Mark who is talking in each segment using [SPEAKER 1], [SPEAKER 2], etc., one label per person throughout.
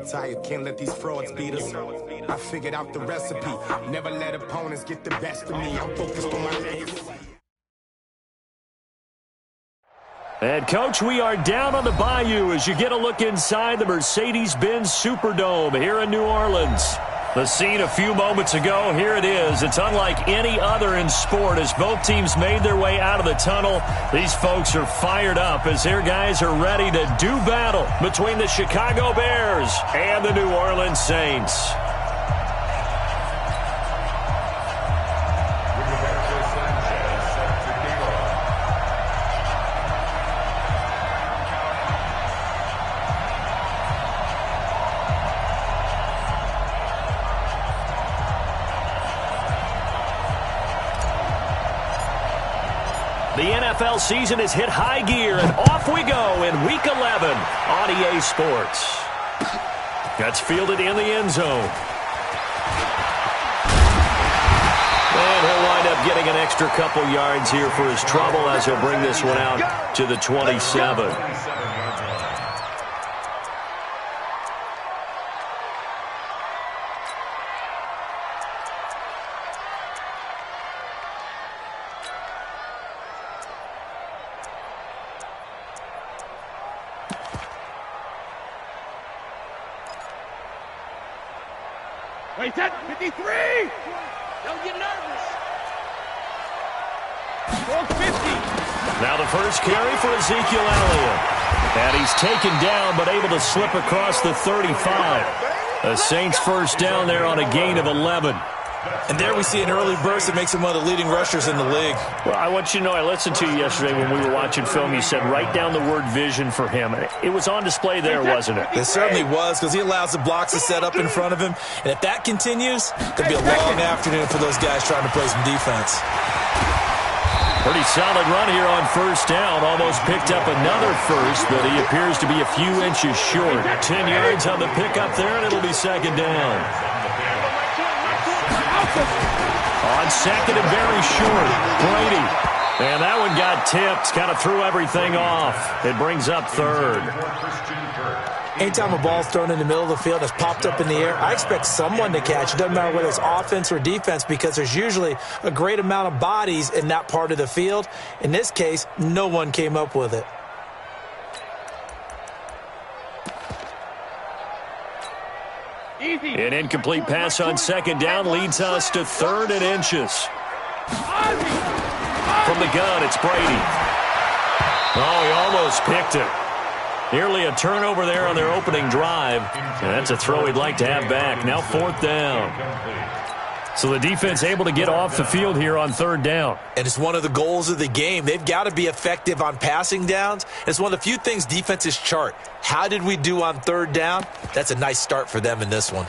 [SPEAKER 1] tired, can't let these frauds beat us. I figured out the recipe, never let opponents get the best of me. I'm focused on my AFC.
[SPEAKER 2] And, Coach, we are down on the bayou as you get a look inside the Mercedes-Benz Superdome here in New Orleans. The scene a few moments ago, here it is. It's unlike any other in sport as both teams made their way out of the tunnel. These folks are fired up as their guys are ready to do battle between the Chicago Bears and the New Orleans Saints. The NFL season has hit high gear, and off we go in Week 11 on EA Sports. That's fielded in the end zone. And he'll wind up getting an extra couple yards here for his trouble as he'll bring this one out to the 27.
[SPEAKER 3] Wait, 53! Don't get nervous. 450.
[SPEAKER 2] Now the first carry for Ezekiel Elliott. And he's taken down but able to slip across the 35. The Saints first down there on a gain of 11.
[SPEAKER 4] And there we see an early burst that makes him one of the leading rushers in the league.
[SPEAKER 2] Well, I want you to know, I listened to you yesterday when we were watching film. You said write down the word vision for him. It was on display there, wasn't it?
[SPEAKER 4] It certainly was, because he allows the blocks to set up in front of him. And if that continues, it'll be a long afternoon for those guys trying to play some defense.
[SPEAKER 2] Pretty solid run here on first down. Almost picked up another first, but he appears to be a few inches short. 10 yards on the pickup there, and it'll be second down. On second and very short, Brady. And that one got tipped, kind of threw everything off. It brings up third.
[SPEAKER 5] Anytime a ball's thrown in the middle of the field, it's popped up in the air, I expect someone to catch. It doesn't matter whether it's offense or defense because there's usually a great amount of bodies in that part of the field. In this case, no one came up with it.
[SPEAKER 2] An incomplete pass on second down leads us to 3rd and inches. From the gun, it's Brady. Oh, he almost picked it. Nearly a turnover there on their opening drive. And that's a throw he'd like to have back. Now 4th down. So the defense able to get off the field here on 3rd down.
[SPEAKER 5] And it's one of the goals of the game. They've got to be effective on passing downs. It's one of the few things defenses chart. How did we do on 3rd down? That's a nice start for them in this one.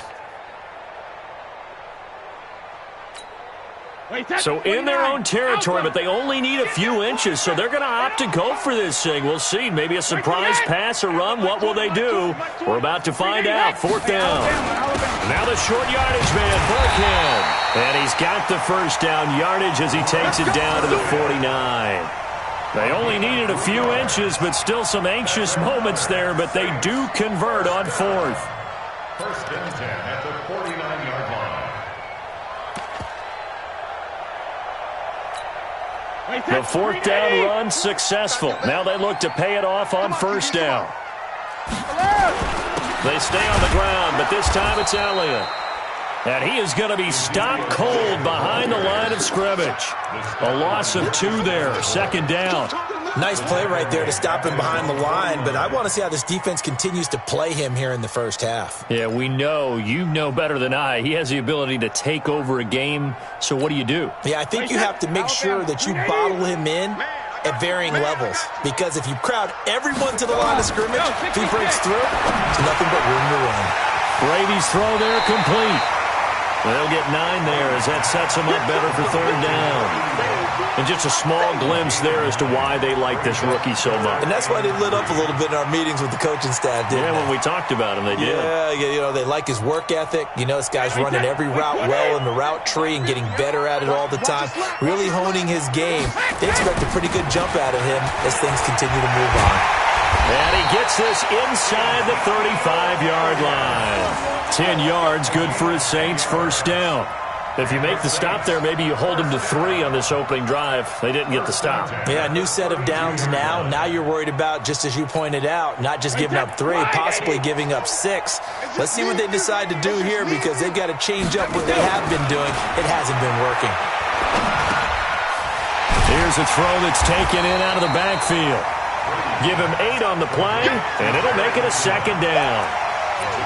[SPEAKER 2] So in their own territory, but they only need a few inches, so they're going to opt to go for this thing. We'll see. Maybe a surprise pass or run. What will they do? We're about to find out. 4th down. Now the short yardage man, Burkhead. And he's got the first down yardage as he takes it down to the 49. They only needed a few inches, but still some anxious moments there, but they do convert on 4th.
[SPEAKER 6] 1st and 10 at the 49-yard line.
[SPEAKER 2] The 4th down run successful. Now they look to pay it off on 1st down. They stay on the ground, but this time it's Elliott. And he is going to be stopped cold behind the line of scrimmage. A loss of 2 there, 2nd down.
[SPEAKER 5] Nice play right there to stop him behind the line, but I want to see how this defense continues to play him here in the first half.
[SPEAKER 2] Yeah, we know. You know better than I. He has the ability to take over a game, so what do?
[SPEAKER 5] Yeah, I think you have to make sure that you bottle him in at varying levels, because if you crowd everyone to the line of scrimmage, if he breaks through, it's nothing but room to run.
[SPEAKER 2] Brady's throw there complete. They'll get 9 there as that sets them up better for 3rd down. And just a small glimpse there as to why they like this rookie so much.
[SPEAKER 5] And that's why they lit up a little bit in our meetings with the coaching staff, didn't they?
[SPEAKER 2] When we talked about him, they did.
[SPEAKER 5] Yeah, you know, they like his work ethic. You know, this guy's running every route well in the route tree and getting better at it all the time, really honing his game. They expect a pretty good jump out of him as things continue to move on.
[SPEAKER 2] And he gets this inside the 35-yard line. 10 yards, good for his Saints, first down. If you make the stop there, maybe you hold them to 3 on this opening drive. They didn't get the stop.
[SPEAKER 5] Yeah, new set of downs now. Now you're worried about, just as you pointed out, not just giving up 3, possibly giving up 6. Let's see what they decide to do here because they've got to change up what they have been doing. It hasn't been working.
[SPEAKER 2] Here's a throw that's taken in out of the backfield. Give him 8 on the play, and it'll make it a second down.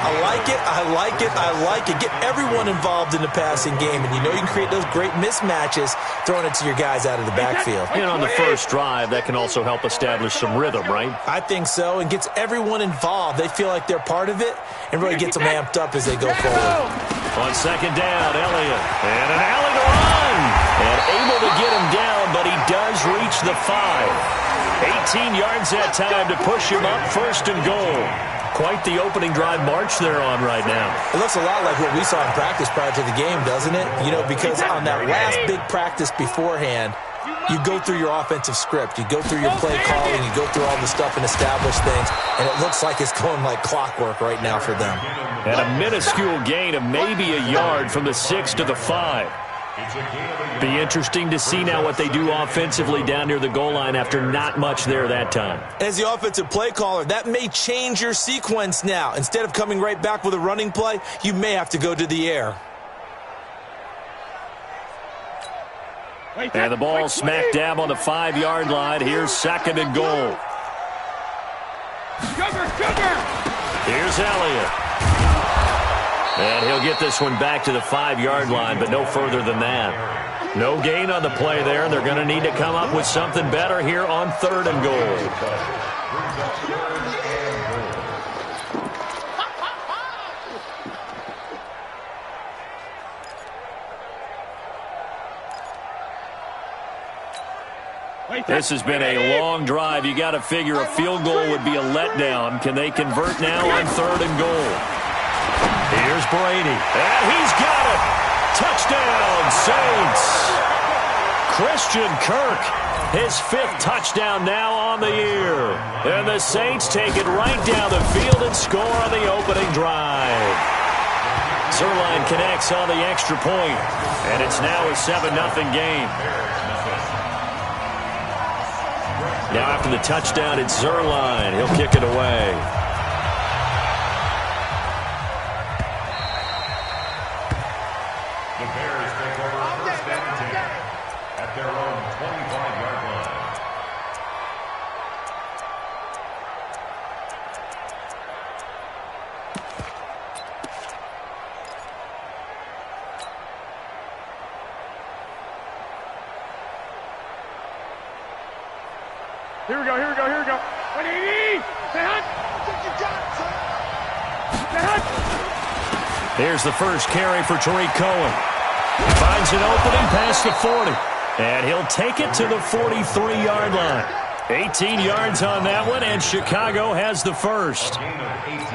[SPEAKER 5] I like it, I like it, I like it. Get everyone involved in the passing game, and you know you can create those great mismatches throwing it to your guys out of the backfield.
[SPEAKER 2] And on the first drive, that can also help establish some rhythm, right?
[SPEAKER 5] I think so, and gets everyone involved. They feel like they're part of it, and really gets them amped up as they go forward.
[SPEAKER 2] On second down, Elliott, and an alley to run. And able to get him down, but he does reach the 5. 18 yards that time to push him up, first and goal. Quite the opening drive march they're on right now.
[SPEAKER 5] It looks a lot like what we saw in practice prior to the game, doesn't it? You know, because on that last big practice beforehand, you go through your offensive script. You go through your play calling. You go through all the stuff and establish things. And it looks like it's going like clockwork right now for them.
[SPEAKER 2] And a minuscule gain of maybe a yard from the 6 to the 5. Be interesting to see now what they do offensively down near the goal line after not much there that time.
[SPEAKER 5] As the offensive play caller, that may change your sequence now. Instead of coming right back with a running play, you may have to go to the air.
[SPEAKER 2] And the ball smack dab on the 5-yard line. Here's second and goal. Here's Elliott. And he'll get this one back to the 5-yard line, but no further than that. No gain on the play there. They're going to need to come up with something better here on third and goal. This has been a long drive. You got to figure a field goal would be a letdown. Can they convert now on third and goal? Here's Brady, and he's got it. Touchdown, Saints. Christian Kirk, his 5th touchdown now on the year. And the Saints take it right down the field and score on the opening drive. Zerline connects on the extra point, and it's now a 7-0 game. Now after the touchdown, it's Zerline. He'll kick it away.
[SPEAKER 3] Here we go. 180!
[SPEAKER 2] Here's the first carry for Tariq Cohen. Finds an opening past the 40. And he'll take it to the 43-yard line. 18 yards on that one, and Chicago has the first.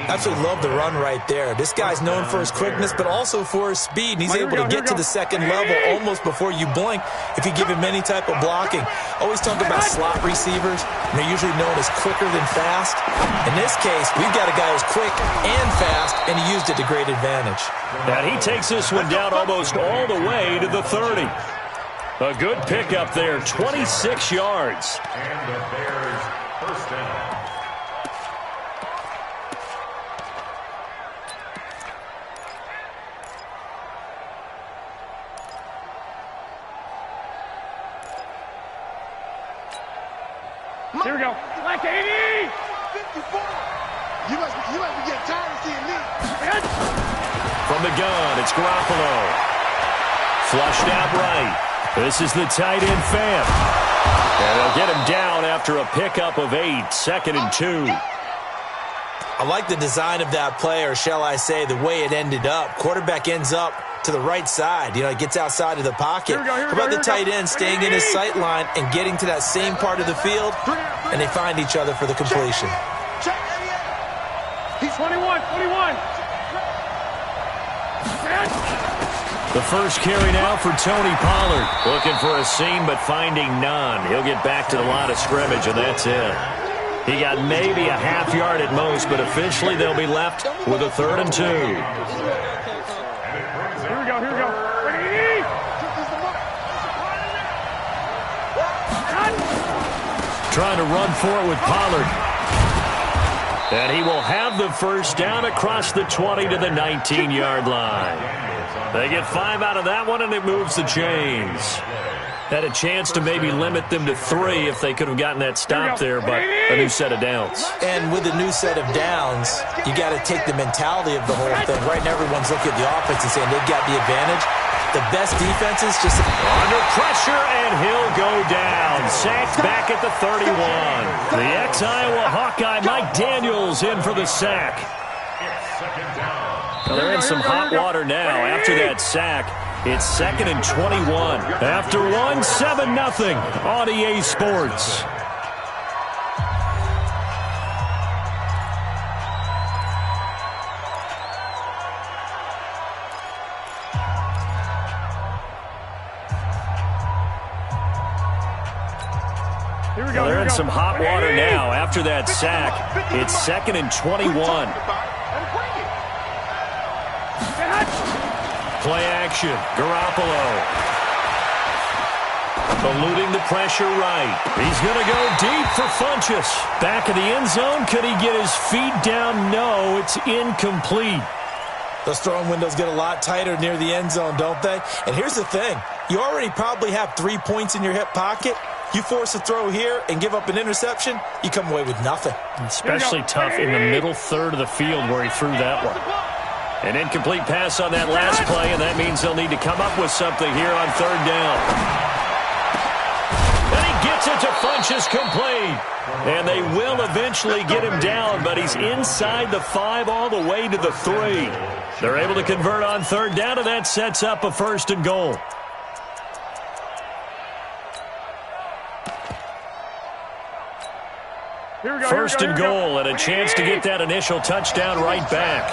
[SPEAKER 5] Absolutely love the run right there. This guy's known for his quickness, but also for his speed. And he's able to get to the second level almost before you blink if you give him any type of blocking. Always talk about slot receivers, and they're usually known as quicker than fast. In this case, we've got a guy who's quick and fast, and he used it to great advantage.
[SPEAKER 2] And he takes this one down almost all the way to the 30. A good pickup there, 26 yards.
[SPEAKER 6] And the Bears first down.
[SPEAKER 3] Here we go. Like 80!
[SPEAKER 7] 54! You must be getting tired of seeing me.
[SPEAKER 2] From the gun, it's Garoppolo. Flushed out right. This is the tight end Fam. And they'll get him down after a pickup of 8, 2nd and 2.
[SPEAKER 5] I like the design of that play, or shall I say the way it ended up. Quarterback ends up to the right side. You know, he gets outside of the pocket. How about the tight end staying in his sight line and getting to that same part of the field, and they find each other for the completion.
[SPEAKER 3] He's 21.
[SPEAKER 2] The first carry now for Tony Pollard. Looking for a seam, but finding none. He'll get back to the line of scrimmage, and that's it. He got maybe a half yard at most, but officially they'll be left with a 3rd and 2.
[SPEAKER 3] Here we go, here we go. Ready?
[SPEAKER 2] Trying to run for it with Pollard. And he will have the first down across the 20 to the 19-yard line. They get 5 out of that one, and it moves the chains. Had a chance to maybe limit them to 3 if they could have gotten that stop there, but a new set of downs.
[SPEAKER 5] And with a new set of downs, you got to take the mentality of the whole thing. Right now, everyone's looking at the offense and saying they've got the advantage. The best defenses just
[SPEAKER 2] under pressure, and he'll go down. Sacked back at the 31. The ex-Iowa Hawkeye Mike Daniels in for the sack. Well, they're in some hot water now after that sack. It's 2nd and 21. After one, 7-0 on EA Sports. They're in some hot water now after that sack. It's 2nd and 21. Play action. Garoppolo. Eluding the pressure right. He's going to go deep for Funchess. Back of the end zone. Could he get his feet down? No, it's incomplete.
[SPEAKER 5] Those throwing windows get a lot tighter near the end zone, don't they? And here's the thing. You already probably have 3 points in your hip pocket. You force a throw here and give up an interception, you come away with nothing.
[SPEAKER 2] Especially tough in the middle third of the field where he threw that one. An incomplete pass on that last play, and that means they'll need to come up with something here on 3rd down. And he gets it to Funchess complete. And they will eventually get him down, but he's inside the 5 all the way to the 3. They're able to convert on 3rd down, and that sets up a 1st and goal. First and goal, and a chance to get that initial touchdown right back.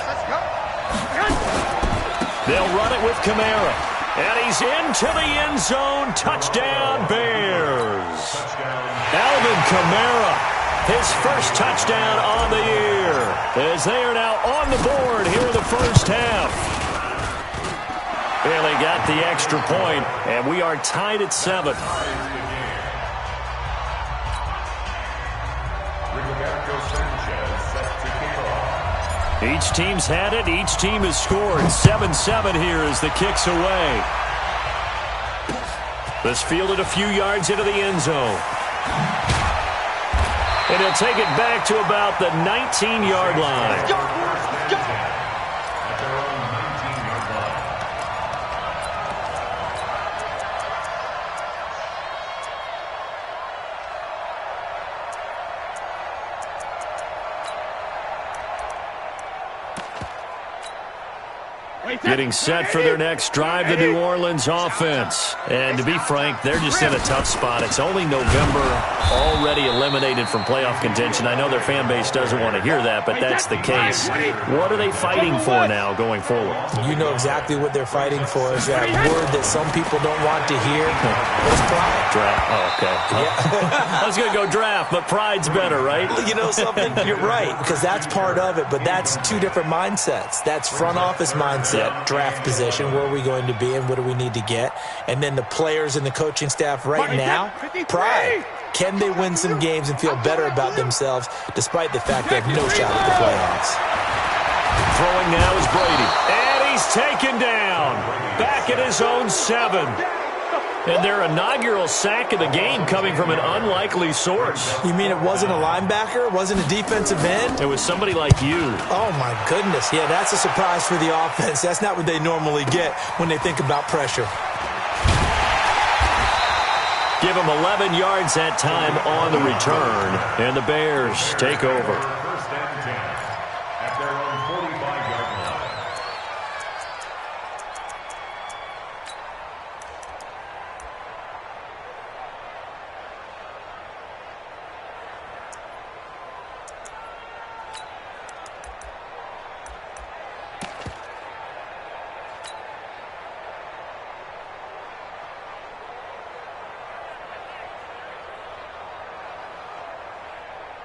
[SPEAKER 2] They'll run it with Kamara. And he's into the end zone. Touchdown, Bears. Alvin Kamara, his first touchdown on the year, as they are now on the board here in the first half. Well, they got the extra point, and we are tied at 7. Each team's had it. Each team has scored. 7-7 here as the kick's away. This fielded a few yards into the end zone. And he'll take it back to about the 19-yard line. Getting set for their next drive, the New Orleans offense. And to be frank, they're just in a tough spot. It's only November, already eliminated from playoff contention. I know their fan base doesn't want to hear that, but that's the case. What are they fighting for now going forward?
[SPEAKER 5] You know exactly what they're fighting for. Is that word that some people don't want to hear. It's pride.
[SPEAKER 2] Draft. Oh, okay.
[SPEAKER 5] Yeah.
[SPEAKER 2] I was going to go draft, but pride's better, right?
[SPEAKER 5] You know something? You're right, because that's part of it, but that's 2 different mindsets. That's front office mindset. Draft position, where are we going to be and what do we need to get? And then the players and the coaching staff right now, pride. Can they win some games and feel better about themselves despite the fact they have no shot at the playoffs?
[SPEAKER 2] Throwing now is Brady. And he's taken down. Back at his own 7. And their inaugural sack of the game coming from an unlikely source.
[SPEAKER 5] You mean it wasn't a linebacker? It wasn't a defensive end?
[SPEAKER 2] It was somebody like you.
[SPEAKER 5] Oh, my goodness. Yeah, that's a surprise for the offense. That's not what they normally get when they think about pressure.
[SPEAKER 2] Give them 11 yards that time on the return. And the Bears take over.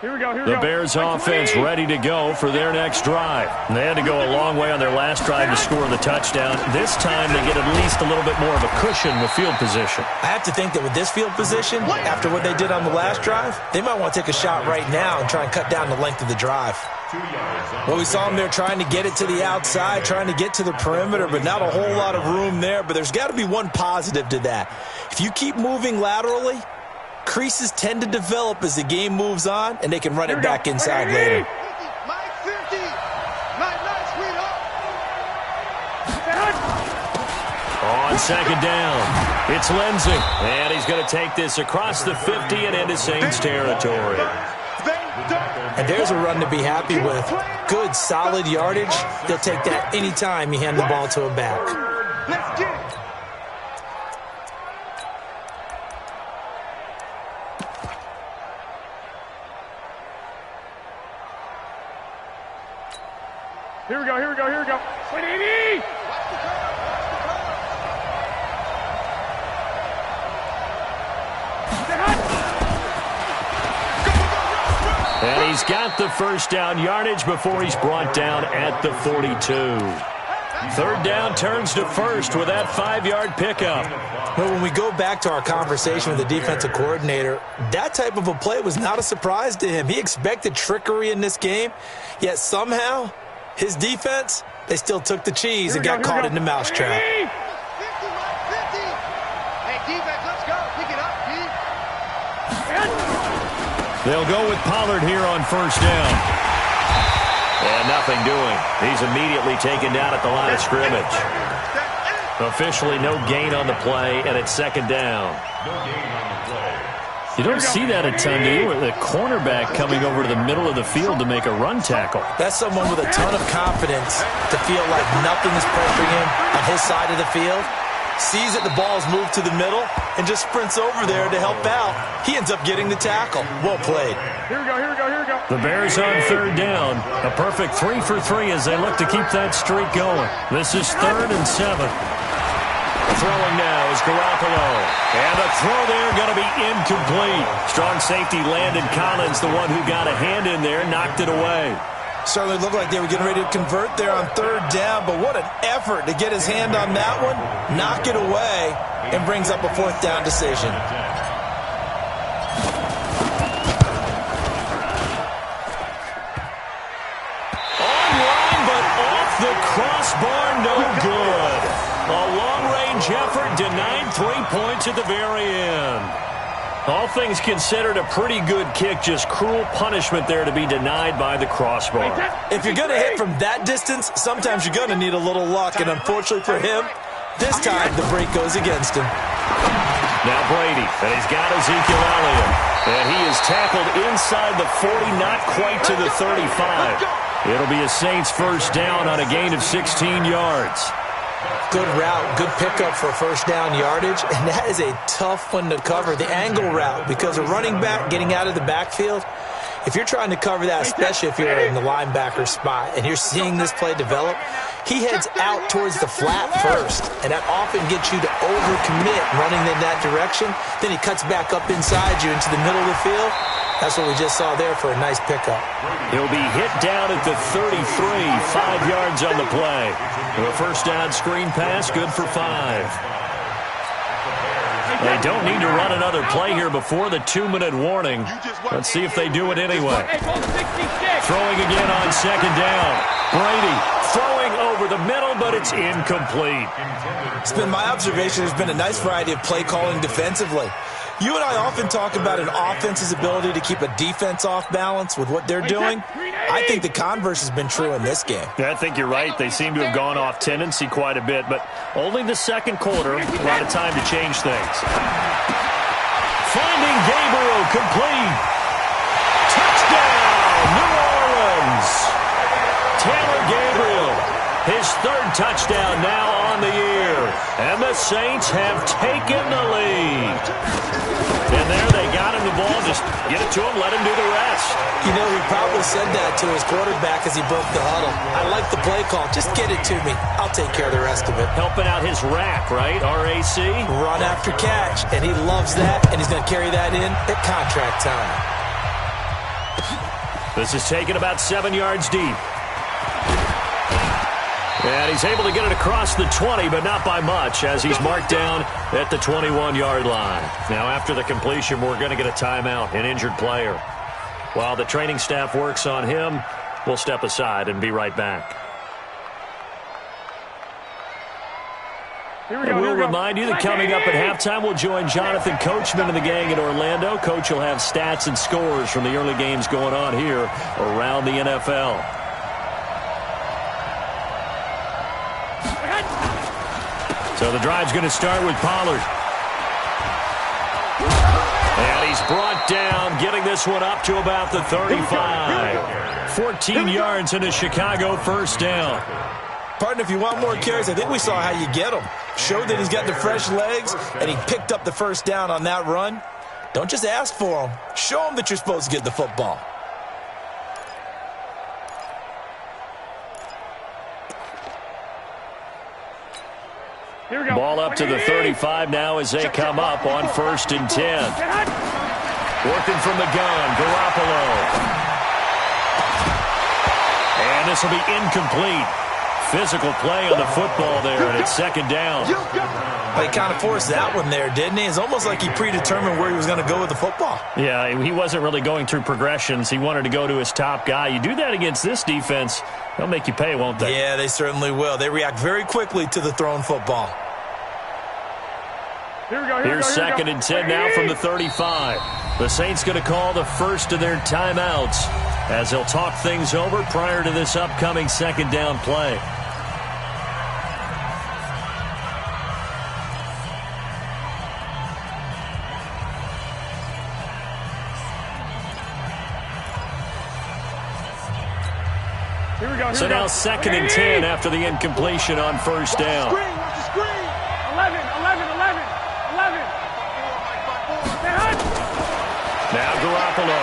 [SPEAKER 2] The Bears offense ready to go for their next drive. And they had to go a long way on their last drive to score the touchdown. This time they get at least a little bit more of a cushion with field position.
[SPEAKER 5] I have to think that with this field position, after what they did on the last drive, they might want to take a shot right now and try and cut down the length of the drive.
[SPEAKER 4] Well, we saw them there trying to get it to the outside, trying to get to the perimeter, but not a whole lot of room there. But there's got to be one positive to that. If you keep moving laterally, creases tend to develop as the game moves on, and they can run it back inside later.
[SPEAKER 2] On second down, it's Lindsey. And he's going to take this across the 50 and into Saints territory.
[SPEAKER 5] And there's a run to be happy with. Good, solid yardage. They'll take that anytime you hand the ball to a back.
[SPEAKER 7] Let's get it.
[SPEAKER 3] Here we go. Wait, Edie!
[SPEAKER 2] And he's got the first down yardage before he's brought down at the 42. Third down turns to first with that 5-yard pickup.
[SPEAKER 5] Well, when we go back to our conversation with the defensive coordinator, that type of a play was not a surprise to him. He expected trickery in this game, yet somehow his defense, they still took the cheese and got caught in the mousetrap.
[SPEAKER 7] 50, 50. Hey, defense, let's go. Pick it up, D.
[SPEAKER 2] They'll go with Pollard here on first down. And nothing doing. He's immediately taken down at the line of scrimmage. Officially no gain on the play, and it's second down. You don't see that a ton, do you? The cornerback coming over to the middle of the field to make a run tackle.
[SPEAKER 5] That's someone with a ton of confidence to feel like nothing is pressuring him on his side of the field. Sees that the ball's moved to the middle and just sprints over there to help out. He ends up getting the tackle. Well played.
[SPEAKER 3] Here we go.
[SPEAKER 2] The Bears on third down. A perfect 3 for 3 as they look to keep that streak going. This is 3rd and 7. Throwing now is Garoppolo. And the throw there going to be incomplete. Strong safety Landon Collins, the one who got a hand in there, knocked it away.
[SPEAKER 4] Certainly looked like they were getting ready to convert there on third down, but what an effort to get his hand on that one, knock it away, and brings up a 4th down decision.
[SPEAKER 2] Online, but off the crossbar, no good. A long-range effort denied 3 points at the very end. All things considered, a pretty good kick, just cruel punishment there to be denied by the crossbar.
[SPEAKER 5] If you're going to hit from that distance, sometimes you're going to need a little luck, and unfortunately for him, this time the break goes against him.
[SPEAKER 2] Now Brady, and he's got Ezekiel Elliott. And he is tackled inside the 40, not quite to the 35. It'll be a Saints first down on a gain of 16 yards.
[SPEAKER 5] Good route, good pickup for first down yardage, and that is a tough one to cover, the angle route, because a running back getting out of the backfield, if you're trying to cover that, especially if you're in the linebacker spot and you're seeing this play develop, he heads out towards the flat first, and that often gets you to overcommit running in that direction. Then he cuts back up inside you into the middle of the field. That's what we just saw there for a nice pickup.
[SPEAKER 2] He'll be hit down at the 33, 5 yards on the play. A first down screen pass, good for 5. They don't need to run another play here before the 2-minute warning. Let's see if they do it anyway. Throwing again on second down. Brady throwing over the middle, but it's incomplete.
[SPEAKER 4] It's been my observation there's been a nice variety of play calling defensively. You and I often talk about an offense's ability to keep a defense off balance with what they're doing. I think the converse has been true in this game.
[SPEAKER 2] Yeah, I think you're right. They seem to have gone off tendency quite a bit, but only the second quarter, a lot of time to change things. Finding Gabriel complete. Touchdown, New Orleans. Taylor Gabriel, his 3rd touchdown now on the year. And the Saints have taken the lead. And there they got him the ball. Just get it to him, let him do the rest.
[SPEAKER 5] You know, he probably said that to his quarterback as he broke the huddle. I like the play call. Just get it to me. I'll take care of the rest of it.
[SPEAKER 2] Helping out his rack, right? RAC?
[SPEAKER 5] Run after catch. And he loves that, and he's going to carry that in at contract time.
[SPEAKER 2] This is taken about 7 yards deep. And he's able to get it across the 20, but not by much, as he's marked down at the 21-yard line. Now, after the completion, we're going to get a timeout, an injured player. While the training staff works on him, we'll step aside and be right back. We'll remind you that coming up at halftime, we'll join Jonathan Coachman and the gang in Orlando. Coach will have stats and scores from the early games going on here around the NFL. So the drive's going to start with Pollard. And he's brought down, getting this one up to about the 35. 14 yards and a Chicago first down.
[SPEAKER 4] Partner, if you want more carries, I think we saw how you get them. Showed that he's got the fresh legs, and he picked up the first down on that run. Don't just ask for them. Show them that you're supposed to get the football.
[SPEAKER 2] Ball up to the 35 now as they come up on 1st and 10. Working from the gun, Garoppolo. And this will be incomplete. Physical play on the football there, and it's 2nd down.
[SPEAKER 4] Well, he kind of forced that one there, didn't he? It's almost like he predetermined where he was going to go with the football.
[SPEAKER 2] Yeah, he wasn't really going through progressions. He wanted to go to his top guy. You do that against this defense, they'll make you pay, won't they?
[SPEAKER 4] Yeah, they certainly will. They react very quickly to the thrown football.
[SPEAKER 2] Here's 2nd and 10 now from the 35. The Saints going to call the first of their timeouts as they'll talk things over prior to this upcoming 2nd down play. So now 2nd and 10 after the incompletion on 1st down.
[SPEAKER 7] Watch the screen. 11.
[SPEAKER 2] Now Garoppolo.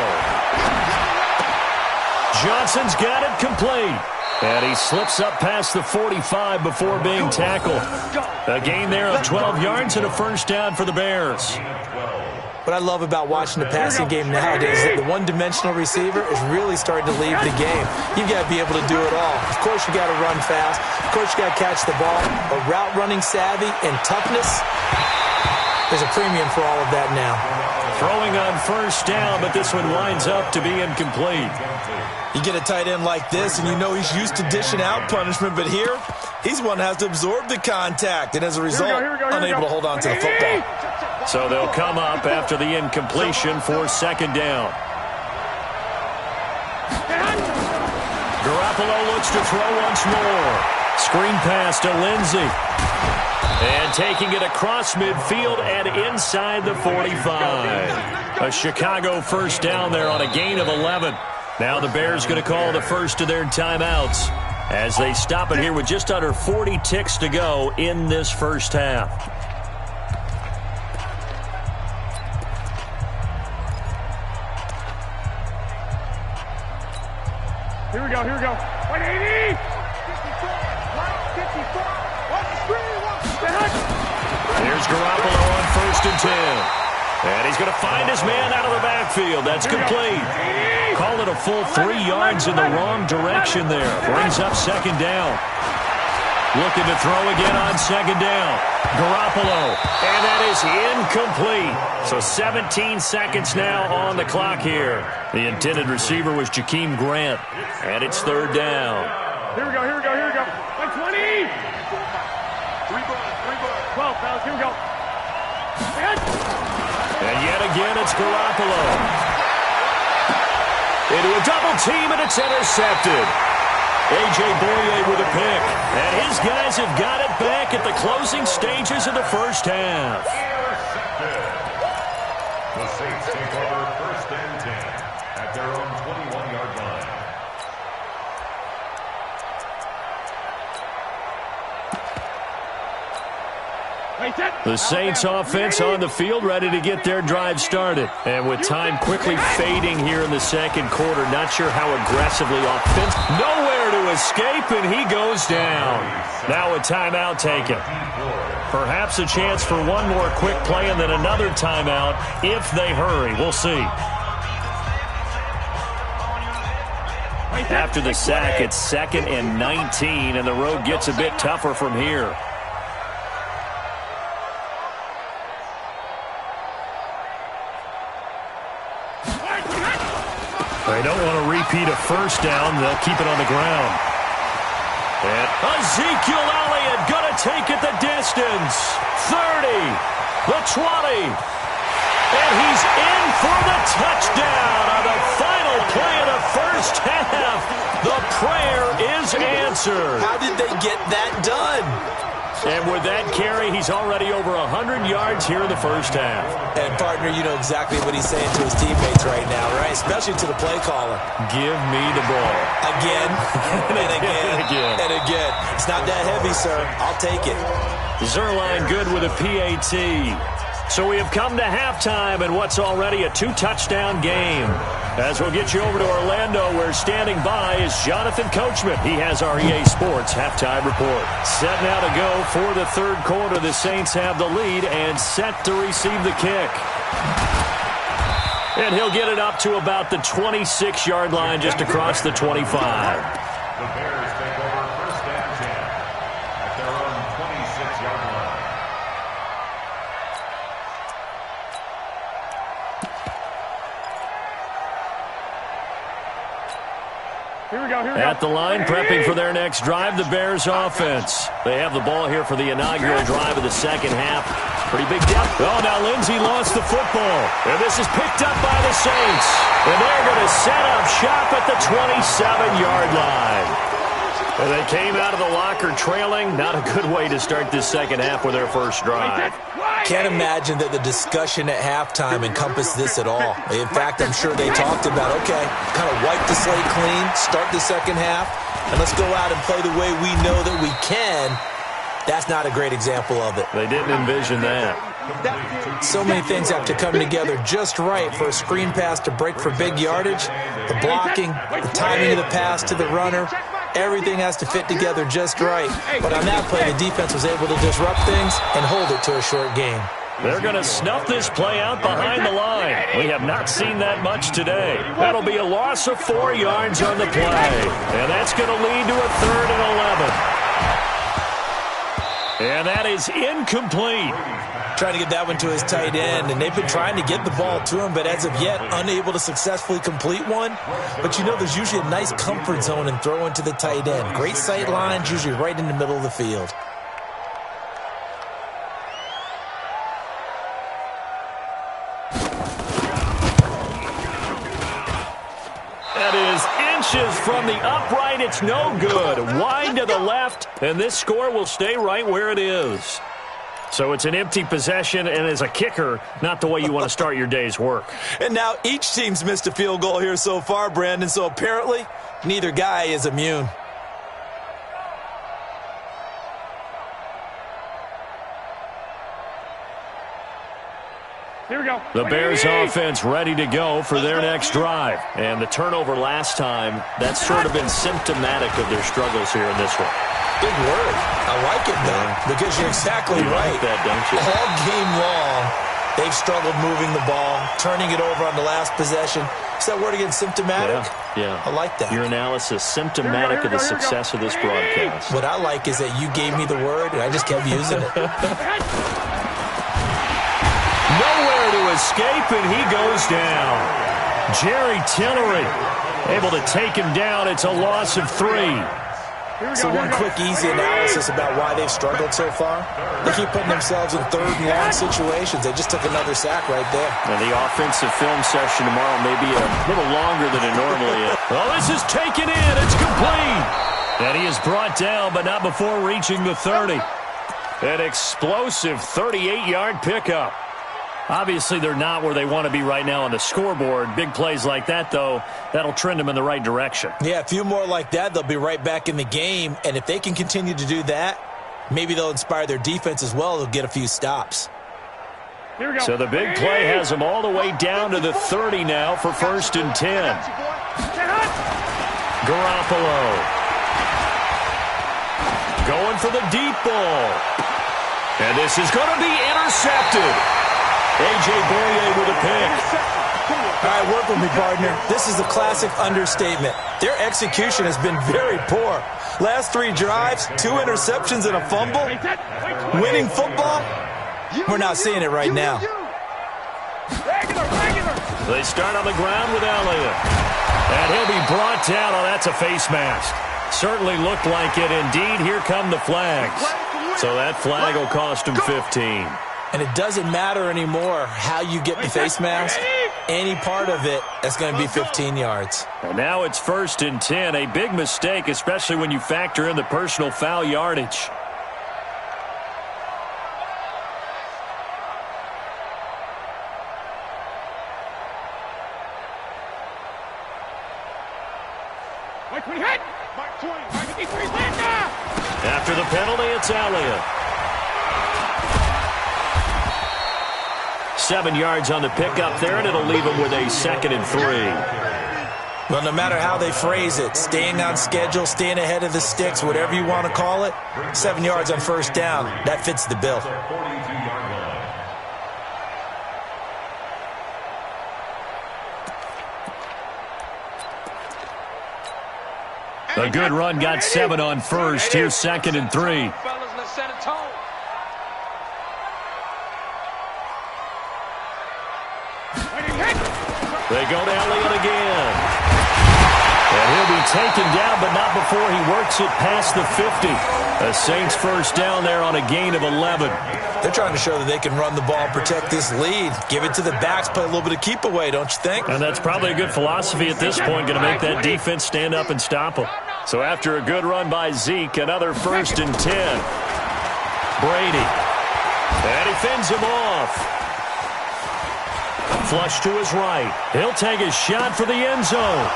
[SPEAKER 2] Johnson's got it complete. And he slips up past the 45 before being tackled. A gain there of 12 yards and a first down for the Bears.
[SPEAKER 5] What I love about watching the passing game nowadays is that the one-dimensional receiver is really starting to leave the game. You've got to be able to do it all. Of course, you got to run fast. Of course, you got to catch the ball. But route running savvy and toughness, there's a premium for all of that now.
[SPEAKER 2] Throwing on 1st down, but this one winds up to be incomplete.
[SPEAKER 4] You get a tight end like this, and you know he's used to dishing out punishment, but here, he's one that has to absorb the contact, and as a result, unable to hold on to the football.
[SPEAKER 2] So they'll come up after the incompletion for 2nd down. Garoppolo looks to throw once more. Screen pass to Lindsey. And taking it across midfield and inside the 45. A Chicago first down there on a gain of 11. Now the Bears going to call the first of their timeouts as they stop it here with just under 40 ticks to go in this first half.
[SPEAKER 3] Here we go. 180!
[SPEAKER 7] 54. Watch the screen.
[SPEAKER 2] Here's Garoppolo on 1st and 10. And he's going to find his man out of the backfield. That's complete. Call it a full 3 yards in the wrong direction there. Brings up 2nd down. Looking to throw again on 2nd down. Garoppolo. And that is incomplete. So 17 seconds now on the clock here. The intended receiver was Jakeem Grant. And it's 3rd down.
[SPEAKER 3] Here we go. 120! 12, fellas, here we go.
[SPEAKER 2] And yet again, it's Garoppolo. Into a double team, and it's intercepted. A.J. Boye with a pick. And his guys have got it back at the closing stages of the first half.
[SPEAKER 6] The Saints take over 1st and 10 at their own 21-yard line.
[SPEAKER 2] The Saints offense on the field, ready to get their drive started. And with time quickly fading here in the 2nd quarter, not sure how aggressively offensive. Nowhere to escape, and he goes down. Now a timeout taken. Perhaps a chance for one more quick play and then another timeout if they hurry. We'll see. After the sack, it's 2nd and 19, and the road gets a bit tougher from here. They don't want to repeat a first down. They'll keep it on the ground. And Ezekiel Elliott going to take it the distance. 30, the 20. And he's in for the touchdown on the final play of the first half. The prayer is answered.
[SPEAKER 5] How did they get that done?
[SPEAKER 2] And with that carry, he's already over 100 yards here in the first half.
[SPEAKER 5] And, partner, you know exactly what he's saying to his teammates right now, right? Especially to the play caller.
[SPEAKER 2] Give me the ball.
[SPEAKER 5] Again, and again, and again. It's not that heavy, sir. I'll take it.
[SPEAKER 2] Zerline good with a PAT. So we have come to halftime in what's already a 2-touchdown game. As we'll get you over to Orlando, where standing by is Jonathan Coachman. He has our EA Sports halftime report. Set now to go for the third quarter. The Saints have the lead and set to receive the kick. And he'll get it up to about the 26-yard line, just across the 25.
[SPEAKER 6] The Bears take over 1st and 10 at their own 26-yard line.
[SPEAKER 3] Here we go.
[SPEAKER 2] At the line, prepping for their next drive, the Bears offense. They have the ball here for the inaugural drive of the second half. Pretty big depth. Oh, now Lindsey lost the football. And this is picked up by the Saints. And they're going to set up shop at the 27-yard line. And they came out of the locker trailing. Not a good way to start this second half with their first drive.
[SPEAKER 5] Can't imagine that the discussion at halftime encompassed this at all. In fact, I'm sure they talked about, okay, kind of wipe the slate clean, start the second half, and let's go out and play the way we know that we can. That's not a great example of it.
[SPEAKER 2] They didn't envision that.
[SPEAKER 5] So many things have to come together just right for a screen pass to break for big yardage. The blocking, the timing of the pass to the runner, everything has to fit together just right. But on that play, the defense was able to disrupt things and hold it to a short game.
[SPEAKER 2] They're going to snuff this play out behind the line. We have not seen that much today. That'll be a loss of 4 yards on the play. And that's going to lead to a 3rd and 11. And that is incomplete.
[SPEAKER 5] Trying to get that one to his tight end, and they've been trying to get the ball to him, but as of yet, unable to successfully complete one. But you know, there's usually a nice comfort zone in throwing to the tight end. Great sight lines, usually right in the middle of the field.
[SPEAKER 2] That is inches from the upright. It's no good. Wide to the left, and this score will stay right where it is. So it's an empty possession, and as a kicker, not the way you want to start your day's work.
[SPEAKER 5] And now each team's missed a field goal here so far, Brandon, so apparently neither guy is immune.
[SPEAKER 3] Here we go.
[SPEAKER 2] The Bears offense ready to go for their next drive. And the turnover last time, that's sort of been symptomatic of their struggles here in this one.
[SPEAKER 5] Big word. I like it, though, because you're exactly right.
[SPEAKER 2] Like that, don't you?
[SPEAKER 5] All game long, they've struggled moving the ball, turning it over on the last possession. Is that word again, symptomatic?
[SPEAKER 2] Yeah.
[SPEAKER 5] I like that.
[SPEAKER 2] Your analysis, symptomatic of the success of this broadcast.
[SPEAKER 5] What I like is that you gave me the word, and I just kept using it.
[SPEAKER 2] Nowhere to escape, and he goes down. Jerry Tillery able to take him down. It's a loss of 3.
[SPEAKER 5] So one quick, easy analysis about why they've struggled so far. They keep putting themselves in 3rd and long situations. They just took another sack right there.
[SPEAKER 2] And the offensive film session tomorrow may be a little longer than it normally is. Oh, this is taken in. It's complete. And he is brought down, but not before reaching the 30. An explosive 38-yard pickup. Obviously, they're not where they want to be right now on the scoreboard. Big plays like that, though, that'll trend them in the right direction.
[SPEAKER 5] Yeah, a few more like that, they'll be right back in the game. And if they can continue to do that, maybe they'll inspire their defense as well. They'll get a few stops.
[SPEAKER 3] Here we go.
[SPEAKER 2] So the big play has them all the way down to the 30 now for 1st and 10. Garoppolo. Going for the deep ball. And this is going to be intercepted. A.J. Boye with a pick.
[SPEAKER 5] All right, work with me, partner. This is a classic understatement. Their execution has been very poor. Last 3 drives, 2 interceptions and a fumble. Winning football? We're not seeing it right now.
[SPEAKER 2] They start on the ground with Elliott. And he'll be brought down. Oh, that's a face mask. Certainly looked like it. Indeed, here come the flags. So that flag will cost him 15.
[SPEAKER 5] And it doesn't matter anymore how you get the face mask. Any part of it, that's going to be 15 yards.
[SPEAKER 2] And now it's 1st and 10. A big mistake, especially when you factor in the personal foul yardage. After the penalty, it's Elliott. 7 yards on the pickup there, and it'll leave him with a 2nd and 3.
[SPEAKER 5] Well, no matter how they phrase it, staying on schedule, staying ahead of the sticks, whatever you want to call it, 7 yards on 1st down, that fits the bill.
[SPEAKER 2] A good run got 7 on 1st. Here's 2nd and 3. They go to Elliott again. And he'll be taken down, but not before he works it past the 50. A Saints 1st down there on a gain of 11.
[SPEAKER 5] They're trying to show that they can run the ball, protect this lead, give it to the backs, play a little bit of keep away, don't you think?
[SPEAKER 2] And that's probably a good philosophy at this point, going to make that defense stand up and stop them. So after a good run by Zeke, another 1st and 10. Brady. And he fends him off. Flush to his right. He'll take a shot for the end zone.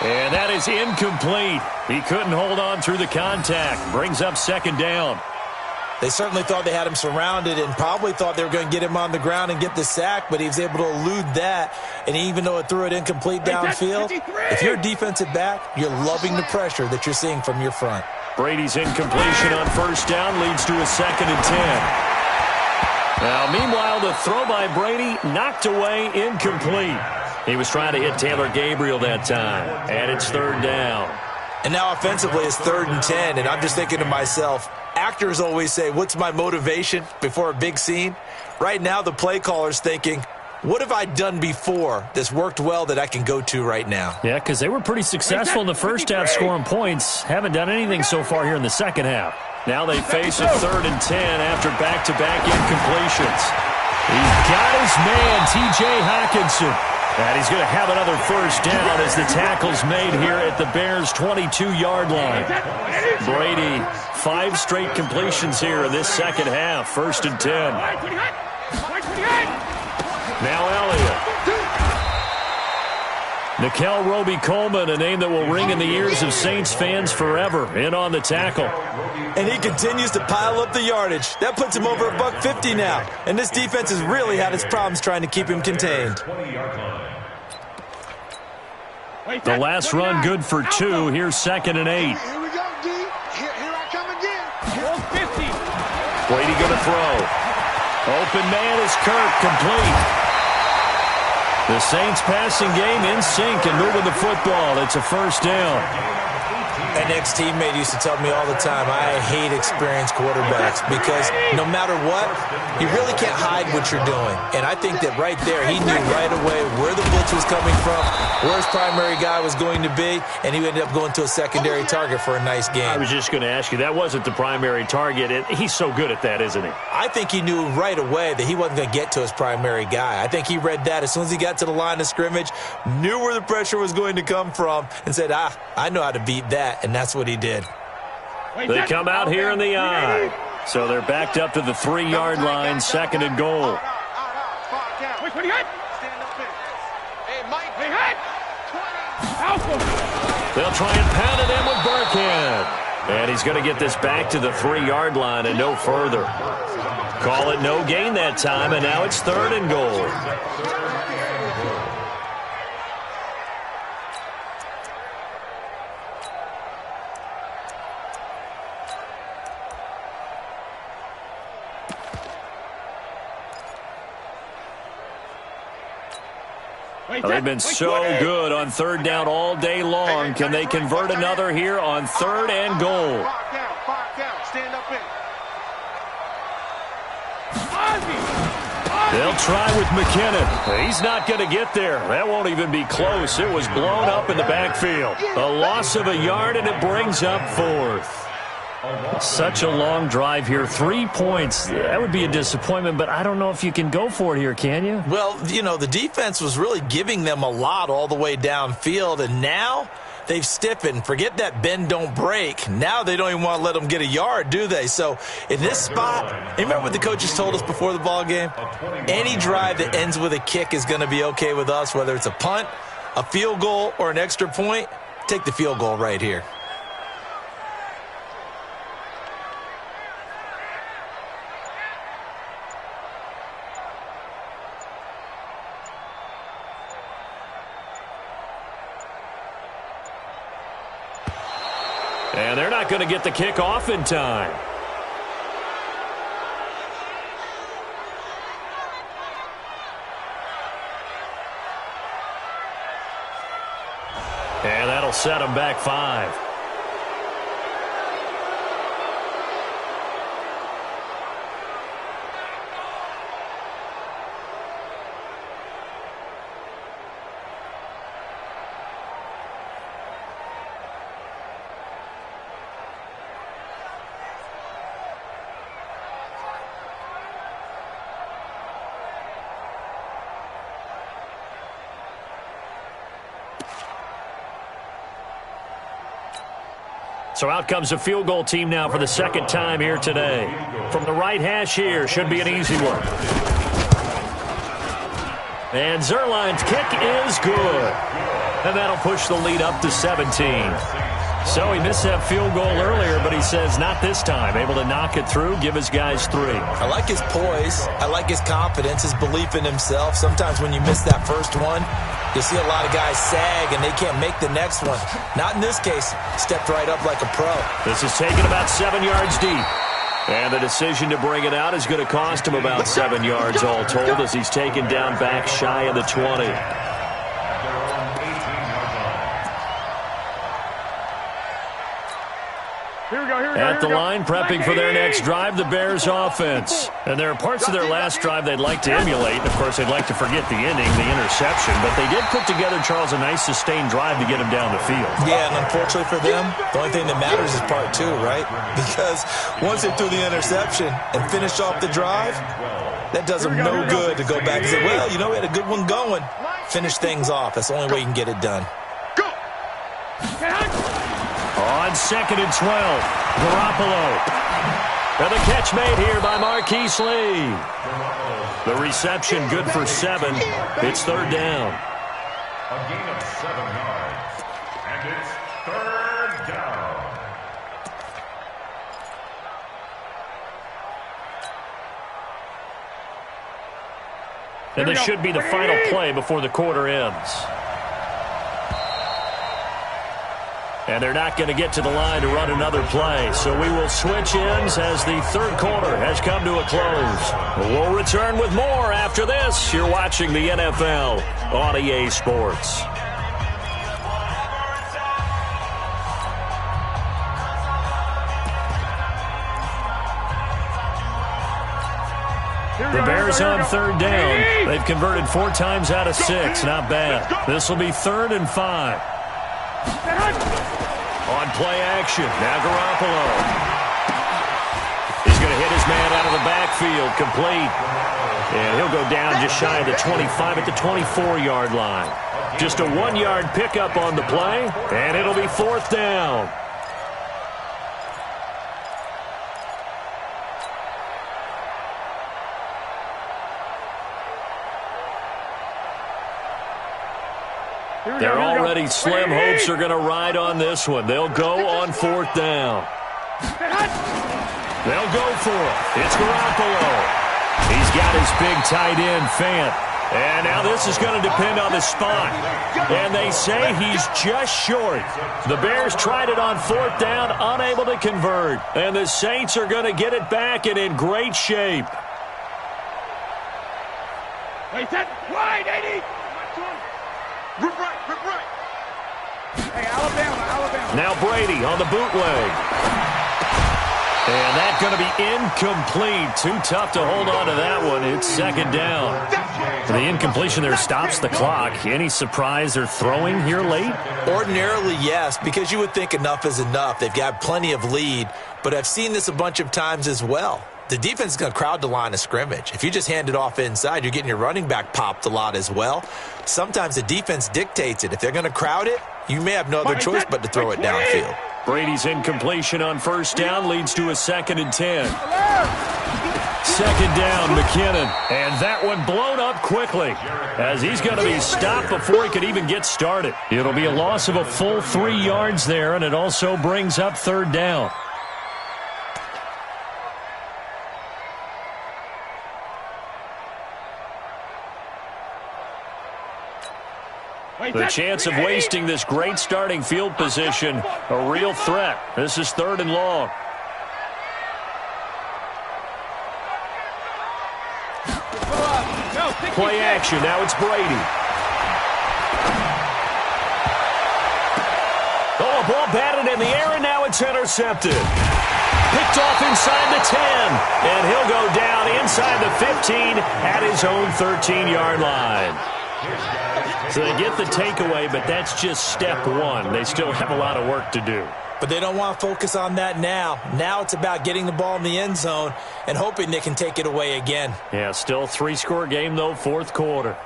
[SPEAKER 2] And that is incomplete. He couldn't hold on through the contact. Brings up 2nd down.
[SPEAKER 5] They certainly thought they had him surrounded and probably thought they were going to get him on the ground and get the sack, but he was able to elude that. And even though it threw it incomplete downfield, if you're a defensive back, you're loving the pressure that you're seeing from your front.
[SPEAKER 2] Brady's incompletion on 1st down leads to a 2nd and 10. Now, meanwhile, the throw by Brady knocked away, incomplete. He was trying to hit Taylor Gabriel that time, and it's 3rd down.
[SPEAKER 5] And now offensively it's 3rd and 10, and I'm just thinking to myself, actors always say, what's my motivation before a big scene? Right now the play caller's thinking, what have I done before that's worked well that I can go to right now?
[SPEAKER 2] Yeah, because they were pretty successful in the first half scoring points. Haven't done anything so far here in the second half. Now they face a 3rd and 10 after back-to-back incompletions. He's got his man, T.J. Hockenson. And he's going to have another 1st down as the tackle's made here at the Bears' 22-yard line. Brady, 5 straight completions here in this second half. 1st and 10. Now Elliott. Nickel Roby-Coleman, a name that will ring in the ears of Saints fans forever, in on the tackle.
[SPEAKER 5] And he continues to pile up the yardage. That puts him over $150 now. And this defense has really had its problems trying to keep him contained.
[SPEAKER 2] The last run good for 2. Here's 2nd and 8.
[SPEAKER 7] Here we go, D. Here I come again.
[SPEAKER 3] 50.
[SPEAKER 2] Brady going to throw. Open man is Kirk, complete. The Saints passing game in sync and moving the football. It's a 1st down.
[SPEAKER 5] An ex-teammate used to tell me all the time, I hate experienced quarterbacks because no matter what, you really can't hide what you're doing. And I think that right there, he knew right away where the blitz was coming from, where his primary guy was going to be, and he ended up going to a secondary target for a nice game.
[SPEAKER 2] I was just going to ask you, that wasn't the primary target. He's so good at that, isn't he?
[SPEAKER 5] I think he knew right away that he wasn't going to get to his primary guy. I think he read that as soon as he got to the line of scrimmage, knew where the pressure was going to come from, and said, I know how to beat that. And that's what he did.
[SPEAKER 2] They come out here in the eye. So they're backed up to the 3-yard line, 2nd and goal. They'll try and pound it in with Burkhead. And he's going to get this back to the 3-yard line and no further. Call it no gain that time, and now it's 3rd and goal. They've been so good on third down all day long. Can they convert another here on third and goal?
[SPEAKER 7] 5 count. Stand up in.
[SPEAKER 2] They'll try with McKinnon. He's not going to get there. That won't even be close. It was blown up in the backfield. A loss of a yard, and it brings up fourth. Such a long drive here. 3 points. That would be a disappointment, but I don't know if you can go for it here, can you?
[SPEAKER 5] Well, you know, the defense was really giving them a lot all the way downfield, and now they've stiffened. Forget that bend, don't break. Now they don't even want to let them get a yard, do they? So in this spot, you remember what the coaches told us before the ball game? Any drive that ends with a kick is going to be okay with us, whether it's a punt, a field goal, or an extra point. Take the field goal right here.
[SPEAKER 2] And they're not going to get the kick off in time. And that'll set them back 5. So out comes a field goal team now for the second time here today. From the right hash here, should be an easy one. And Zerline's kick is good. And that'll push the lead up to 17. So he missed that field goal earlier, but he says not this time. Able to knock it through, give his guys 3.
[SPEAKER 5] I like his poise. I like his confidence, his belief in himself. Sometimes when you miss that first one, you see a lot of guys sag and they can't make the next one. Not in this case. Stepped right up like a pro.
[SPEAKER 2] This is taken about 7 yards deep. And the decision to bring it out is going to cost him about 7 yards all told as he's taken down back shy of the 20. At the line, prepping for their next drive, the Bears offense. And there are parts of their last drive they'd like to emulate. Of course, they'd like to forget the inning, the interception. But they did put together, Charles, a nice sustained drive to get him down the field.
[SPEAKER 5] Yeah, and unfortunately for them, the only thing that matters is part 2, right? Because once they threw the interception and finished off the drive, that does them no good to go back and say, well, you know, we had a good one going. Finish things off. That's the only way you can get it done.
[SPEAKER 2] On 2nd and 12, Garoppolo. And the catch made here by Marquise Lee. The reception good for 7. It's third down.
[SPEAKER 6] A gain of 7 yards. And it's third down.
[SPEAKER 2] And this should be the final play before the quarter ends. And they're not going to get to the line to run another play. So we will switch ends as the third quarter has come to a close. We'll return with more after this. You're watching the NFL on EA Sports. The Bears on third down. They've converted 4 times out of 6. Not bad. This will be 3rd and 5. On play action, now Garoppolo. He's going to hit his man out of the backfield, complete. And he'll go down just shy of the 25 at the 24-yard line. Just a 1-yard pickup on the play, and it'll be 4th down. They're already slim. Hopes are going to ride on this one. They'll go on 4th down. They'll go for it. It's Garoppolo. He's got his big tight end, Fant. And now this is going to depend on the spot. And they say he's just short. The Bears tried it on 4th down, unable to convert. And the Saints are going to get it back and in great shape.
[SPEAKER 3] Wait, that wide, 80.
[SPEAKER 7] Rip right, rip right.
[SPEAKER 3] Hey, Alabama.
[SPEAKER 2] Now Brady on the bootleg. And that's going to be incomplete. Too tough to hold on to that one. It's second down. The incompletion there stops the clock. Any surprise they're throwing here late?
[SPEAKER 5] Ordinarily, yes, because you would think enough is enough. They've got plenty of lead, but I've seen this a bunch of times as well. The defense is going to crowd the line of scrimmage. If you just hand it off inside, you're getting your running back popped a lot as well. Sometimes the defense dictates it. If they're going to crowd it, you may have no other choice but to throw it downfield.
[SPEAKER 2] Brady's incompletion on first down leads to a 2nd and 10. Second down, McKinnon. And that one blown up quickly as he's going to be stopped before he could even get started. It'll be a loss of a full 3 yards there, and it also brings up third down. The chance of wasting this great starting field position, a real threat. This is 3rd and long. Play action. Now it's Brady. Oh, a ball batted in the air, and now it's intercepted. Picked off inside the 10, and he'll go down inside the 15 at his own 13-yard line. So they get the takeaway, but that's just step one. They still have a lot of work to do.
[SPEAKER 5] But they don't want to focus on that now. Now it's about getting the ball in the end zone and hoping they can take it away again.
[SPEAKER 2] Yeah, still 3-score game, though, 4th quarter.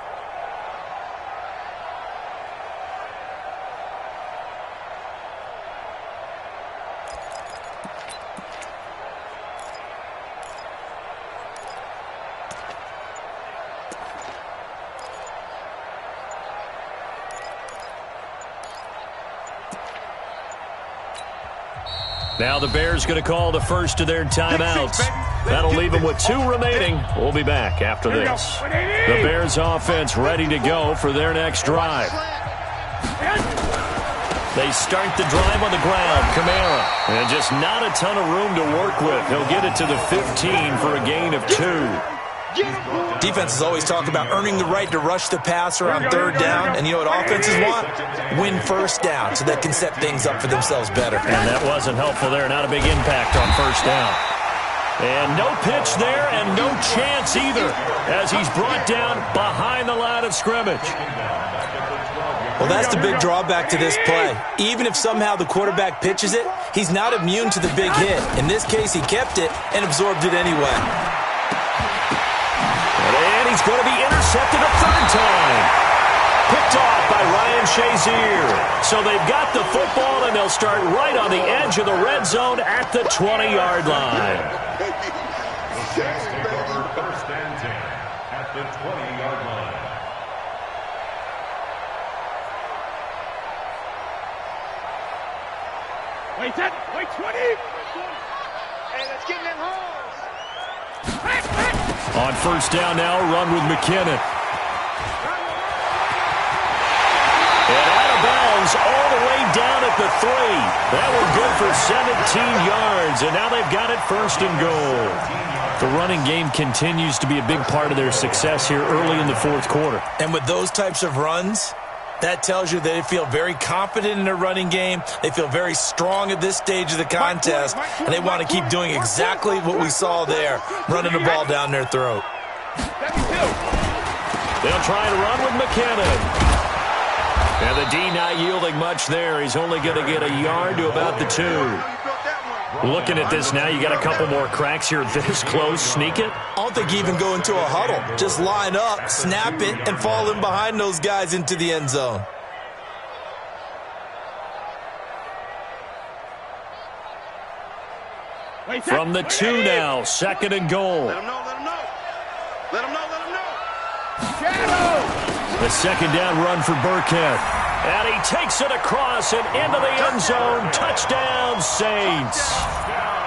[SPEAKER 2] Now the Bears going to call the first of their timeouts. That'll leave them with 2 remaining. We'll be back after this. The Bears offense ready to go for their next drive. They start the drive on the ground. Kamara. And just not a ton of room to work with. He'll get it to the 15 for a gain of 2.
[SPEAKER 5] Defenses always talk about earning the right to rush the passer on 3rd down. And you know what offenses want? Win first down so they can set things up for themselves better.
[SPEAKER 2] And that wasn't helpful there. Not a big impact on first down. And no pitch there and no chance either as he's brought down behind the line of scrimmage.
[SPEAKER 5] Well, that's the big drawback to this play. Even if somehow the quarterback pitches it, he's not immune to the big hit. In this case, he kept it and absorbed it anyway.
[SPEAKER 2] And he's going to be intercepted a 3rd time. Picked off by Ryan Shazier. So they've got the football, and they'll start right on the edge of the red zone at the 20-yard line.
[SPEAKER 6] First and 10 at the 20-yard line.
[SPEAKER 3] Wait, 20.
[SPEAKER 7] Hey, let's get them home.
[SPEAKER 2] On first down now, run with McKinnon. And out of bounds all the way down at the 3. That was good for 17 yards, and now they've got it 1st and goal. The running game continues to be a big part of their success here early in the 4th quarter.
[SPEAKER 5] And with those types of runs, that tells you they feel very confident in their running game. They feel very strong at this stage of the contest, and they want to keep doing exactly what we saw there, running the ball down their throat.
[SPEAKER 2] They'll try to run with McKinnon. And the D not yielding much there. He's only going to get a yard to about the 2. Looking at this now, you got a couple more cracks here this close. Sneak it?
[SPEAKER 5] I don't think you even go into a huddle. Just line up, snap it, and fall in behind those guys into the end zone.
[SPEAKER 2] From the 2 now, 2nd and goal.
[SPEAKER 7] Let them know, let them know. Let them know, let them know.
[SPEAKER 3] Shadow!
[SPEAKER 2] The 2nd down run for Burkhead. And he takes it across and into the end zone. Touchdown, Saints.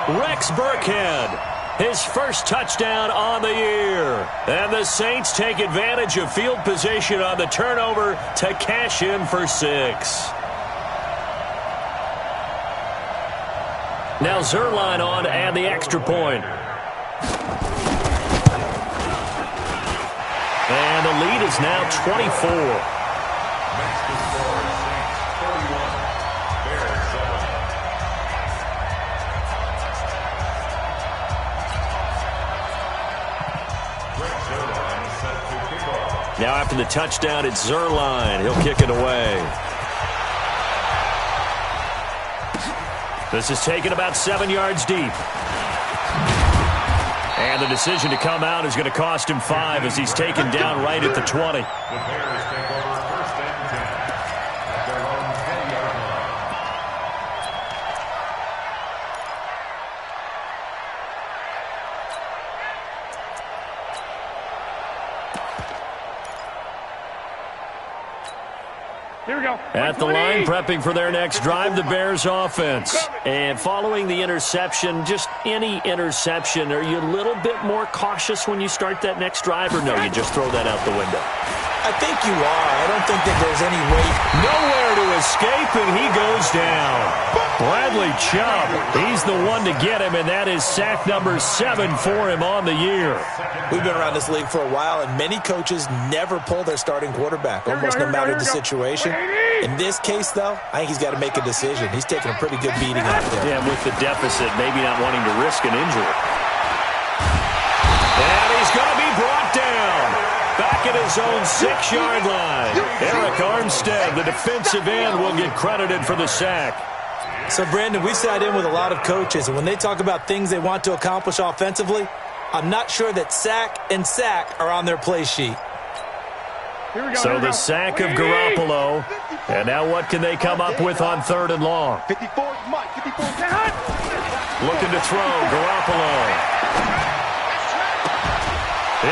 [SPEAKER 2] Rex Burkhead, his first touchdown on the year. And the Saints take advantage of field position on the turnover to cash in for 6. Now Zerline on to add the extra point. And the lead is now 24. Now after the touchdown, it's Zerline. He'll kick it away. This is taken about 7 yards deep. And the decision to come out is going to cost him 5 as he's taken down right at the 20.
[SPEAKER 6] The Bears take over 1st and 10 at their own 10-yard line.
[SPEAKER 3] Here we go.
[SPEAKER 2] At the line, prepping for their next drive, the Bears offense. And following the interception, just any interception, are you a little bit more cautious when you start that next drive, or no, you just throw that out the window?
[SPEAKER 5] I think you are. I don't think that there's any way.
[SPEAKER 2] Nowhere to escape, and he goes down. Bradley Chubb, he's the one to get him, and that is sack number 7 for him on the year.
[SPEAKER 5] We've been around this league for a while, and many coaches never pull their starting quarterback, almost no matter the situation. In this case, though, I think he's got to make a decision. He's taking a pretty good beating out there.
[SPEAKER 2] Yeah, with the deficit, maybe not wanting to risk an injury. And he's going to be brought down. Back at his own 6-yard line. Eric Armstead, the defensive end, will get credited for the sack.
[SPEAKER 5] So, Brandon, we've sat in with a lot of coaches, and when they talk about things they want to accomplish offensively, I'm not sure that sack and sack are on their play sheet.
[SPEAKER 2] So the sack of Garoppolo, and now what can they come up with on 3rd and long?
[SPEAKER 7] 54, Mike, 54.
[SPEAKER 2] Looking to throw, Garoppolo.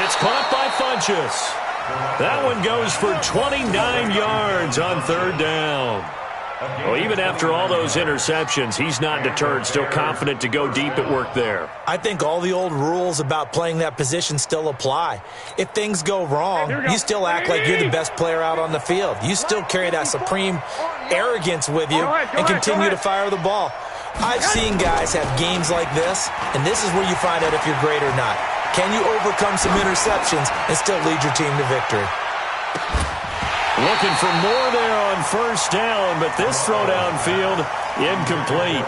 [SPEAKER 2] It's caught by Funchess. That one goes for 29 yards on 3rd down. Well, even after all those interceptions, he's not deterred, still confident to go deep at work there.
[SPEAKER 5] I think all the old rules about playing that position still apply. If things go wrong, you still act like you're the best player out on the field. You still carry that supreme arrogance with you and continue to fire the ball. I've seen guys have games like this, and this is where you find out if you're great or not. Can you overcome some interceptions and still lead your team to victory?
[SPEAKER 2] Looking for more there on 1st down, but this throw downfield, incomplete.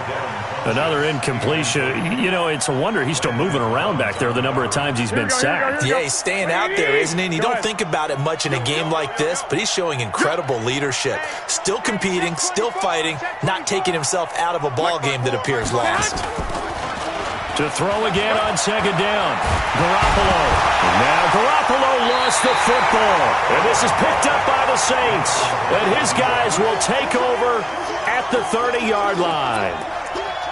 [SPEAKER 2] Another incompletion. You know, it's a wonder he's still moving around back there the number of times he's been sacked.
[SPEAKER 5] Yeah, he's staying out there, isn't he? And you don't think about it much in a game like this, but he's showing incredible leadership. Still competing, still fighting, not taking himself out of a ball game that appears lost.
[SPEAKER 2] To throw again on 2nd down. Garoppolo. Now Garoppolo lost the football. And this is picked up by the Saints. And his guys will take over at the 30-yard line.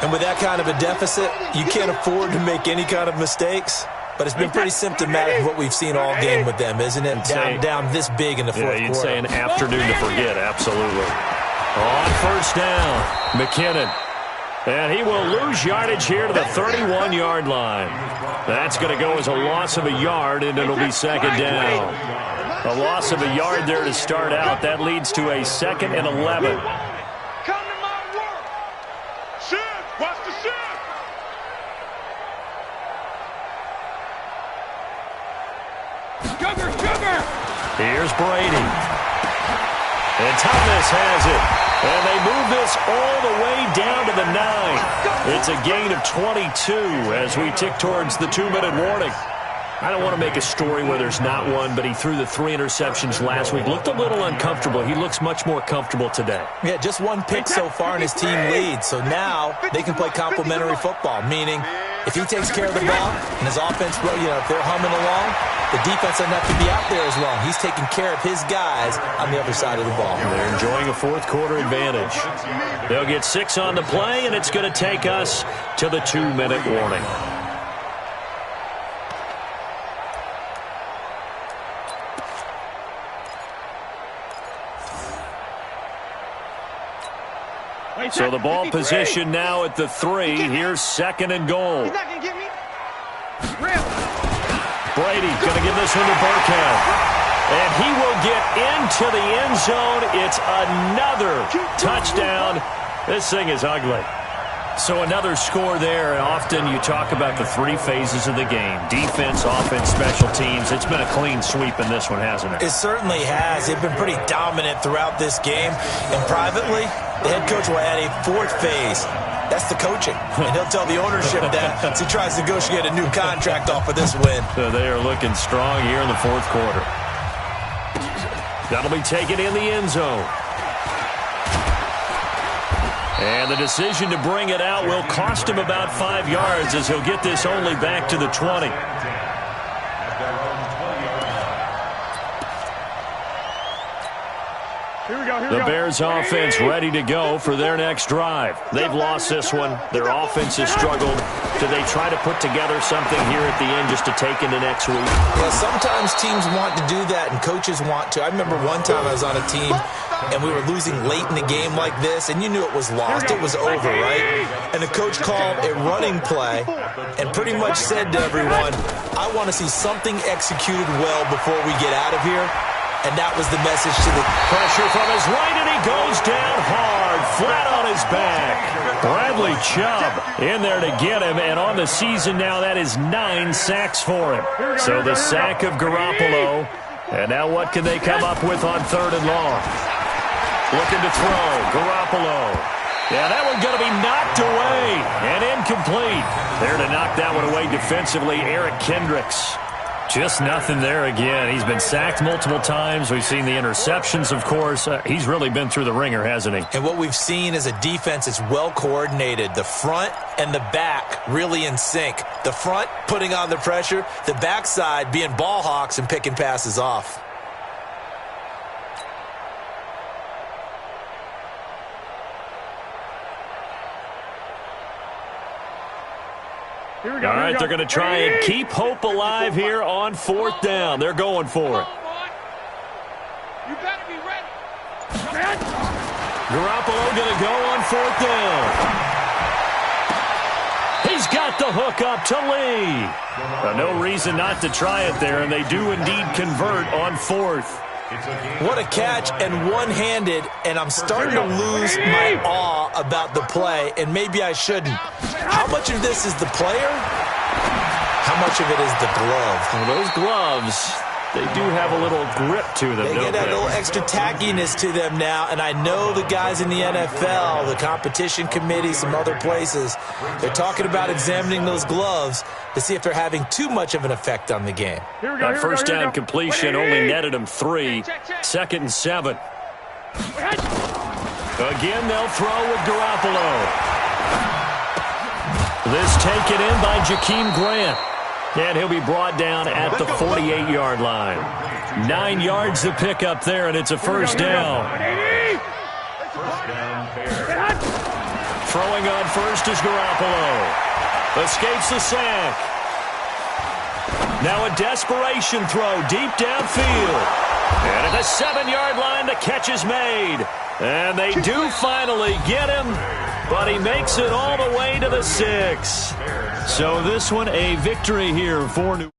[SPEAKER 5] And with that kind of a deficit, you can't afford to make any kind of mistakes. But it's been pretty symptomatic of what we've seen all game with them, isn't it? Down this big in the fourth quarter.
[SPEAKER 2] You'd say an afternoon to forget, absolutely. On 1st down, McKinnon. And he will lose yardage here to the 31-yard line. That's going to go as a loss of a yard, and it'll be 2nd down. A loss of a yard there to start out. That leads to a 2nd and 11.
[SPEAKER 7] Come to my work. Shift. Watch the shift.
[SPEAKER 3] Sugar.
[SPEAKER 2] Here's Brady. And Thomas has it. And they move this all the way down to the 9. It's a gain of 22 as we tick towards the 2-minute warning. I don't want to make a story where there's not one, but he threw the 3 interceptions last week. Looked a little uncomfortable. He looks much more comfortable today.
[SPEAKER 5] Yeah, just 1 pick so far, and his team leads. So now they can play complementary football, meaning if he takes care of the ball and his offense, if they're humming along, the defense doesn't have to be out there as long. He's taking care of his guys on the other side of the ball.
[SPEAKER 2] They're enjoying a 4th quarter advantage. They'll get 6 on the play, and it's going to take us to the 2-minute warning. So the ball position now at the 3. Here's 2nd and goal.
[SPEAKER 7] He's not going to get me.
[SPEAKER 2] Brady going to give this one to Burkhead. And he will get into the end zone. It's another touchdown. This thing is ugly. So another score there. And often you talk about the 3 phases of the game. Defense, offense, special teams. It's been a clean sweep in this one, hasn't it?
[SPEAKER 5] It certainly has. They've been pretty dominant throughout this game. And privately, the head coach will add a 4th phase. That's the coaching. And he'll tell the ownership that as he tries to negotiate a new contract off of this win.
[SPEAKER 2] So they are looking strong here in the 4th quarter. That'll be taken in the end zone. And the decision to bring it out will cost him about 5 yards as he'll get this only back to the 20. The Bears offense ready to go for their next drive. They've lost this one. Their offense has struggled. Do they try to put together something here at the end just to take into next week?
[SPEAKER 5] Yeah, sometimes teams want to do that and coaches want to. I remember one time I was on a team and we were losing late in the game like this, and you knew it was lost. It was over, right? And the coach called a running play and pretty much said to everyone, I want to see something executed well before we get out of here. And that was the message to the...
[SPEAKER 2] Pressure from his right, and he goes down hard, flat on his back. Bradley Chubb in there to get him, and on the season now, that is 9 sacks for him. So the sack of Garoppolo, and now what can they come up with on 3rd and long? Looking to throw, Garoppolo. Yeah, that one's going to be knocked away and incomplete. There to knock that one away defensively, Eric Kendricks. Just nothing there again. He's been sacked multiple times. We've seen the interceptions, of course. He's really been through the ringer, hasn't he?
[SPEAKER 5] And what we've seen is a defense that's well coordinated. The front and the back really in sync. The front putting on the pressure. The backside being ball hawks and picking passes off.
[SPEAKER 2] All right, they're going to try and keep hope alive here on 4th down. They're going for it.
[SPEAKER 7] You better be ready.
[SPEAKER 2] Garoppolo going to go on 4th down. He's got the hook up to Lee. No reason not to try it there, and they do indeed convert on 4th.
[SPEAKER 5] What a catch, and one-handed, and I'm starting to lose my awe about the play, and maybe I shouldn't. How much of this is the player? How much of it is the glove?
[SPEAKER 2] Well, those gloves, they do have a little grip to them,
[SPEAKER 5] They
[SPEAKER 2] don't
[SPEAKER 5] get a little extra tackiness to them now, and I know the guys in the NFL, the competition committee, some other places, they're talking about examining those gloves to see if they're having too much of an effect on the game.
[SPEAKER 2] That first down completion only netted him 3. 2nd and 7. Again, they'll throw with Garoppolo. This taken in by Jakeem Grant. And he'll be brought down at the 48-yard line. 9 yards to pick up there, and it's a first down. Throwing on first is Garoppolo. Escapes the sack. Now a desperation throw deep downfield. And at the 7-yard line, the catch is made. And they do finally get him, but he makes it all the way to the 6. So this one a victory here for New